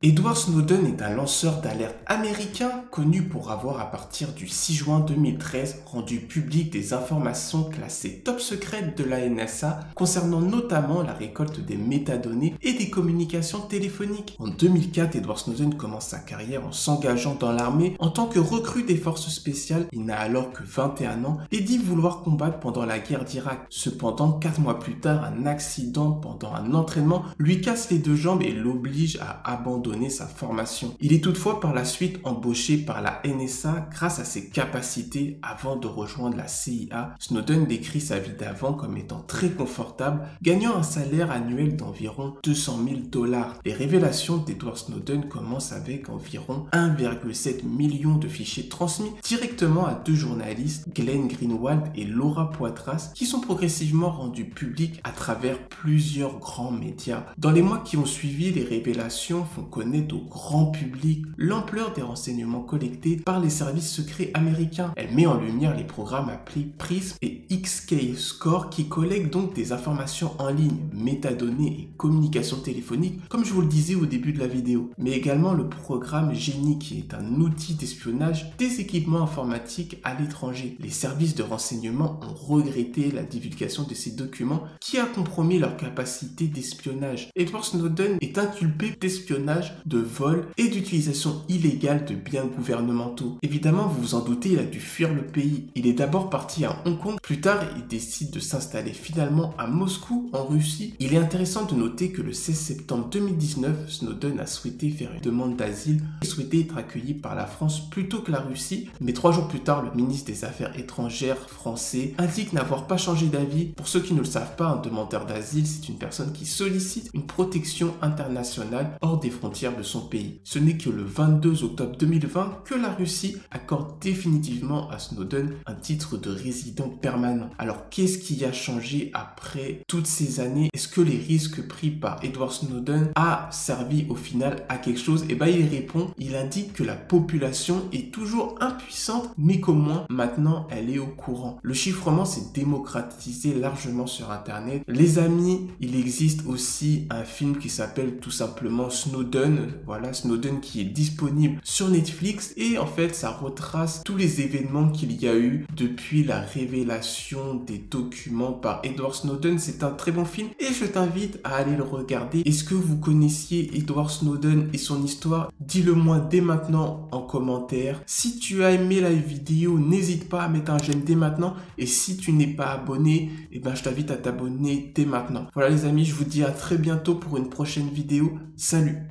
Edward Snowden est un lanceur d'alerte américain connu pour avoir, à partir du 6 juin 2013, rendu public des informations classées top secrètes de la NSA concernant notamment la récolte des métadonnées et des communications téléphoniques. En 2004, Edward Snowden commence sa carrière en s'engageant dans l'armée en tant que recrue des forces spéciales. Il n'a alors que 21 ans et dit vouloir combattre pendant la guerre d'Irak. Cependant, 4 mois plus tard, un accident pendant un entraînement lui casse les deux jambes et l'oblige à abandonner sa formation. Il est toutefois par la suite embauché par la NSA grâce à ses capacités avant de rejoindre la CIA. Snowden décrit sa vie d'avant comme étant très confortable, gagnant un salaire annuel d'environ 200 000 $. Les révélations d'Edward Snowden commencent avec environ 1,7 million de fichiers transmis directement à deux journalistes, Glenn Greenwald et Laura Poitras, qui sont progressivement rendus publics à travers plusieurs grands médias. Dans les mois qui ont suivi, les révélations font connaître au grand public l'ampleur des renseignements collectés par les services secrets américains. Elle met en lumière les programmes appelés PRISM et XKeyscore qui collectent donc des informations en ligne, métadonnées et communications téléphoniques, comme je vous le disais au début de la vidéo. Mais également le programme GENI qui est un outil d'espionnage des équipements informatiques à l'étranger. Les services de renseignement ont regretté la divulgation de ces documents qui a compromis leur capacité d'espionnage. Edward Snowden est inculpé d'espionnage, de vol et d'utilisation illégale de biens gouvernementaux. Évidemment, vous vous en doutez, il a dû fuir le pays. Il est d'abord parti à Hong Kong, plus tard il décide de s'installer finalement à Moscou, en Russie. Il est intéressant de noter que le 16 septembre 2019, Snowden a souhaité faire une demande d'asile et souhaitait être accueilli par la France plutôt que la Russie, mais 3 jours plus tard, le ministre des Affaires étrangères français indique n'avoir pas changé d'avis. Pour ceux qui ne le savent pas, un demandeur d'asile, c'est une personne qui sollicite une protection internationale hors des frontières de son pays. Ce n'est que le 22 octobre 2020 que la Russie accorde définitivement à Snowden un titre de résident permanent. Alors qu'est-ce qui a changé après toutes ces années? Est-ce que les risques pris par Edward Snowden a servi au final à quelque chose? Et il répond, il indique que la population est toujours impuissante, mais qu'au moins maintenant elle est au courant. Le chiffrement s'est démocratisé largement sur internet. Les amis, il existe aussi un film qui s'appelle tout simplement Snowden. Voilà, Snowden qui est disponible sur Netflix et en fait ça retrace tous les événements qu'il y a eu depuis la révélation des documents par Edward Snowden. C'est un très bon film et je t'invite à aller le regarder. Est-ce que vous connaissiez Edward Snowden et son histoire? Dis-le moi dès maintenant en commentaire. Si tu as aimé la vidéo, n'hésite pas à mettre un j'aime dès maintenant et si tu n'es pas abonné, je t'invite à t'abonner dès maintenant. Voilà les amis, je vous dis à très bientôt pour une prochaine vidéo. Salut!